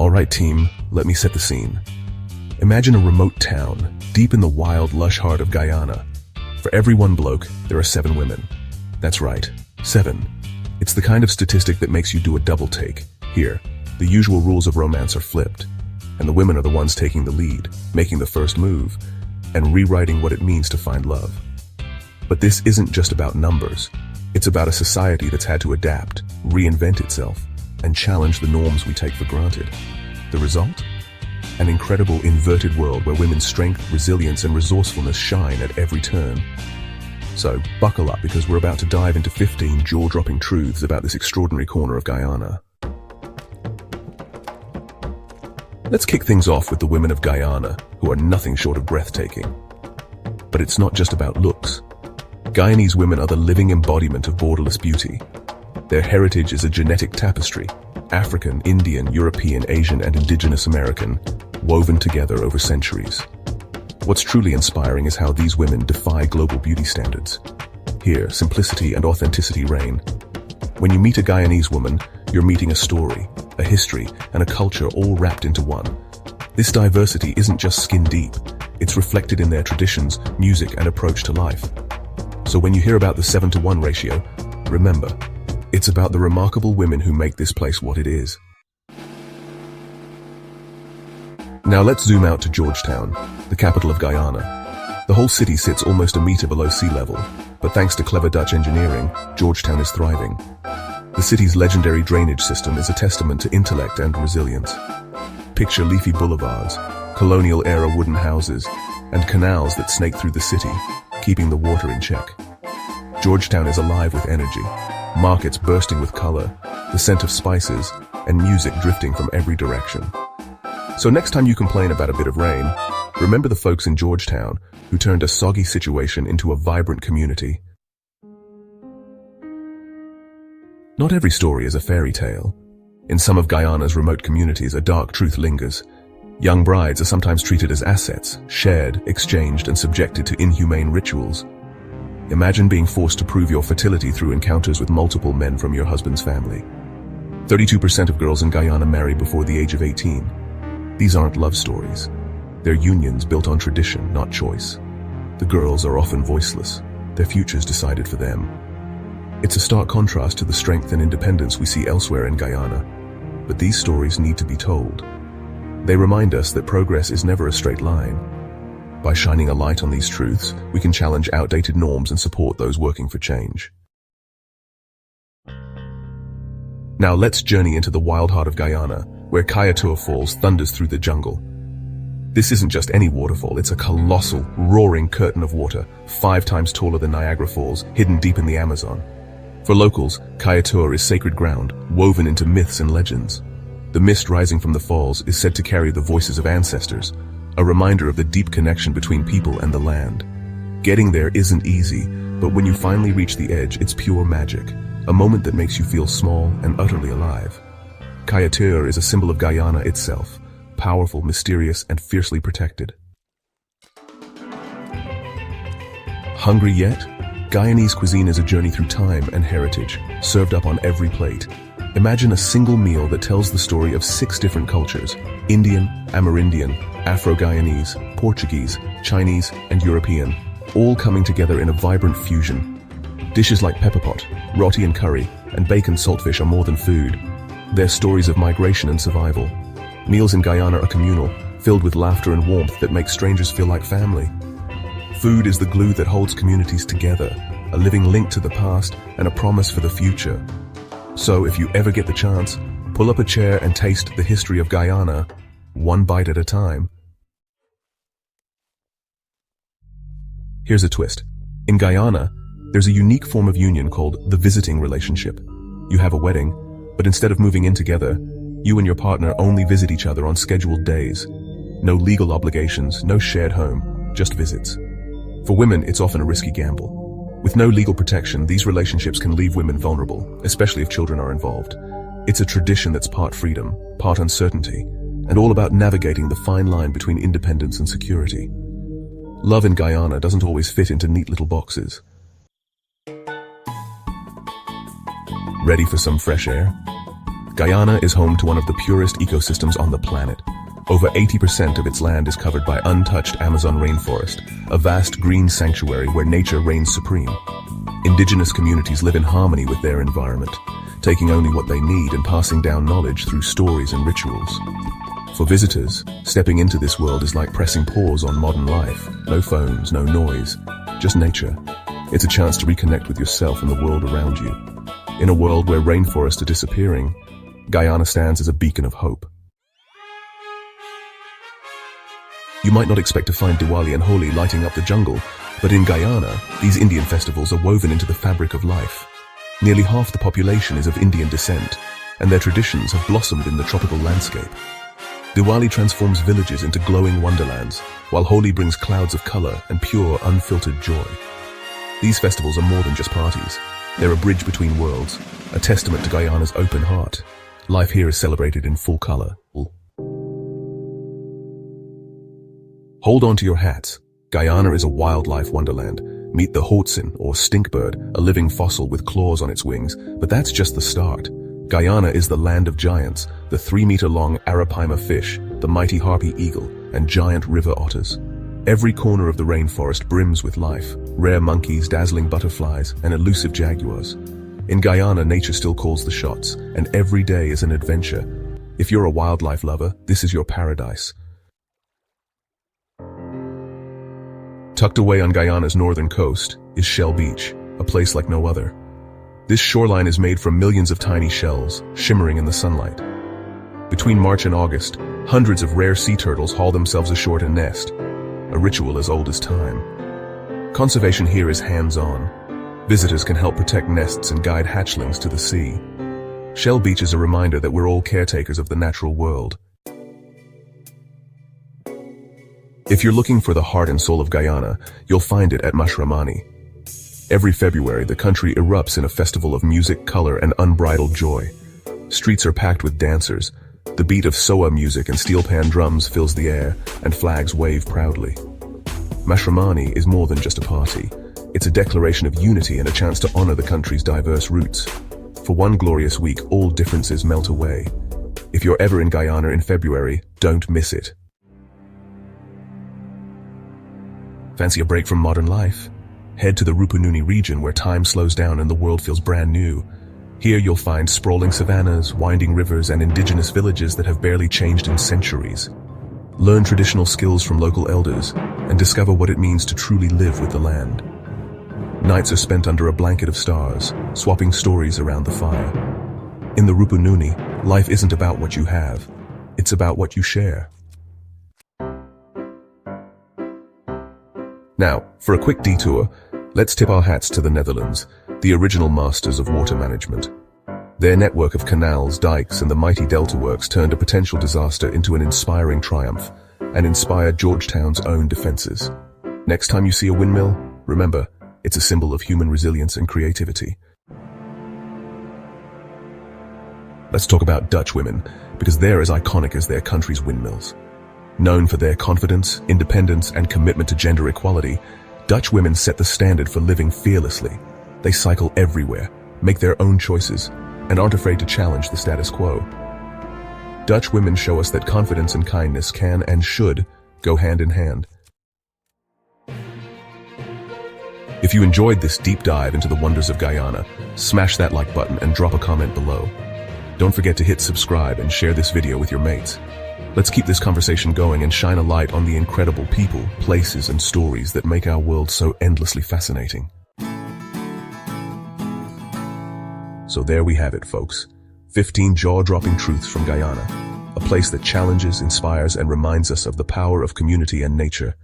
Alright team, let me set the scene. Imagine a remote town, deep in the wild, lush heart of Guyana. For every one bloke, there are 7 women. That's right, 7. It's the kind of statistic that makes you do a double take. Here, the usual rules of romance are flipped, and the women are the ones taking the lead, making the first move, and rewriting what it means to find love. But this isn't just about numbers. It's about a society that's had to adapt, reinvent itself, and challenge the norms we take for granted. The result? An incredible inverted world where women's strength, resilience, and resourcefulness shine at every turn. So, buckle up because we're about to dive into 15 jaw-dropping truths about this extraordinary corner of Guyana. Let's kick things off with the women of Guyana, who are nothing short of breathtaking. But it's not just about looks. Guyanese women are the living embodiment of borderless beauty. Their heritage is a genetic tapestry, African, Indian, European, Asian, and indigenous American, woven together over centuries. What's truly inspiring is how these women defy global beauty standards. Here, simplicity and authenticity reign. When you meet a Guyanese woman, you're meeting a story, a history, and a culture all wrapped into one. This diversity isn't just skin deep, it's reflected in their traditions, music, and approach to life. So when you hear about the 7-to-1 ratio, remember, it's about the remarkable women who make this place what it is. Now let's zoom out to Georgetown, the capital of Guyana. The whole city sits almost a meter below sea level, but thanks to clever Dutch engineering, Georgetown is thriving. The city's legendary drainage system is a testament to intellect and resilience. Picture leafy boulevards, colonial-era wooden houses, and canals that snake through the city, keeping the water in check. Georgetown is alive with energy, markets bursting with color, the scent of spices, and music drifting from every direction. So next time you complain about a bit of rain, remember the folks in Georgetown who turned a soggy situation into a vibrant community. Not every story is a fairy tale. In some of Guyana's remote communities, a dark truth lingers. Young brides are sometimes treated as assets, shared, exchanged, and subjected to inhumane rituals. Imagine being forced to prove your fertility through encounters with multiple men from your husband's family. 32% of girls in Guyana marry before the age of 18. These aren't love stories. They're unions built on tradition, not choice. The girls are often voiceless, their futures decided for them. It's a stark contrast to the strength and independence we see elsewhere in Guyana, but these stories need to be told. They remind us that progress is never a straight line. By shining a light on these truths, we can challenge outdated norms and support those working for change. Now let's journey into the wild heart of Guyana, where Kayatoa Falls thunders through the jungle. This isn't just any waterfall, it's a colossal, roaring curtain of water, 5 times taller than Niagara Falls, hidden deep in the Amazon. For locals, Kayatoa is sacred ground, woven into myths and legends. The mist rising from the falls is said to carry the voices of ancestors, a reminder of the deep connection between people and the land. Getting there isn't easy, but when you finally reach the edge, it's pure magic, a moment that makes you feel small and utterly alive. Kayatoa is a symbol of Guyana itself, powerful, mysterious, and fiercely protected. Hungry yet? Guyanese cuisine is a journey through time and heritage, served up on every plate. Imagine a single meal that tells the story of 6 different cultures: Indian, Amerindian, Afro-Guyanese, Portuguese, Chinese, and European, all coming together in a vibrant fusion. Dishes like pepper pot, roti and curry, and bacon saltfish are more than food. They're stories of migration and survival. Meals in Guyana are communal, filled with laughter and warmth that make strangers feel like family. Food is the glue that holds communities together, a living link to the past and a promise for the future. So if you ever get the chance, pull up a chair and taste the history of Guyana, one bite at a time. Here's a twist. In Guyana, there's a unique form of union called the visiting relationship. You have a wedding, but instead of moving in together, you and your partner only visit each other on scheduled days. No legal obligations, no shared home, just visits. For women, it's often a risky gamble. With no legal protection, these relationships can leave women vulnerable, especially if children are involved. It's a tradition that's part freedom, part uncertainty, and all about navigating the fine line between independence and security. Love in Guyana doesn't always fit into neat little boxes. Ready for some fresh air? Guyana is home to one of the purest ecosystems on the planet. Over 80% of its land is covered by untouched Amazon rainforest, a vast green sanctuary where nature reigns supreme. Indigenous communities live in harmony with their environment, taking only what they need and passing down knowledge through stories and rituals. For visitors, stepping into this world is like pressing pause on modern life. No phones, no noise, just nature. It's a chance to reconnect with yourself and the world around you. In a world where rainforests are disappearing, Guyana stands as a beacon of hope. You might not expect to find Diwali and Holi lighting up the jungle, but in Guyana, these Indian festivals are woven into the fabric of life. Nearly half the population is of Indian descent, and their traditions have blossomed in the tropical landscape. Diwali transforms villages into glowing wonderlands, while Holi brings clouds of color and pure, unfiltered joy. These festivals are more than just parties. They're a bridge between worlds, a testament to Guyana's open heart. Life here is celebrated in full color. Hold on to your hats. Guyana is a wildlife wonderland. Meet the hoatzin, or stinkbird, a living fossil with claws on its wings. But that's just the start. Guyana is the land of giants, the 3-meter-long arapaima fish, the mighty harpy eagle, and giant river otters. Every corner of the rainforest brims with life, rare monkeys, dazzling butterflies, and elusive jaguars. In Guyana, nature still calls the shots, and every day is an adventure. If you're a wildlife lover, this is your paradise. Tucked away on Guyana's northern coast is Shell Beach, a place like no other. This shoreline is made from millions of tiny shells, shimmering in the sunlight. Between March and August, hundreds of rare sea turtles haul themselves ashore to nest, a ritual as old as time. Conservation here is hands-on. Visitors can help protect nests and guide hatchlings to the sea. Shell Beach is a reminder that we're all caretakers of the natural world. If you're looking for the heart and soul of Guyana, you'll find it at Mashramani. Every February, the country erupts in a festival of music, color, and unbridled joy. Streets are packed with dancers. The beat of soa music and steel pan drums fills the air, and flags wave proudly. Mashramani is more than just a party. It's a declaration of unity and a chance to honor the country's diverse roots. For one glorious week, all differences melt away. If you're ever in Guyana in February, don't miss it. Fancy a break from modern life? Head to the Rupununi region where time slows down and the world feels brand new. Here you'll find sprawling savannas, winding rivers, and indigenous villages that have barely changed in centuries. Learn traditional skills from local elders and discover what it means to truly live with the land. Nights are spent under a blanket of stars, swapping stories around the fire. In the Rupununi, life isn't about what you have, it's about what you share. Now, for a quick detour, let's tip our hats to the Netherlands, the original masters of water management. Their network of canals, dikes, and the mighty delta works turned a potential disaster into an inspiring triumph and inspired Georgetown's own defenses. Next time you see a windmill, remember, it's a symbol of human resilience and creativity. Let's talk about Dutch women, because they're as iconic as their country's windmills. Known for their confidence, independence, and commitment to gender equality, Dutch women set the standard for living fearlessly. They cycle everywhere, make their own choices, and aren't afraid to challenge the status quo. Dutch women show us that confidence and kindness can and should go hand in hand. If you enjoyed this deep dive into the wonders of Guyana, smash that like button and drop a comment below. Don't forget to hit subscribe and share this video with your mates. Let's keep this conversation going and shine a light on the incredible people, places, and stories that make our world so endlessly fascinating. So there we have it, folks. 15 jaw-dropping truths from Guyana, a place that challenges, inspires, and reminds us of the power of community and nature.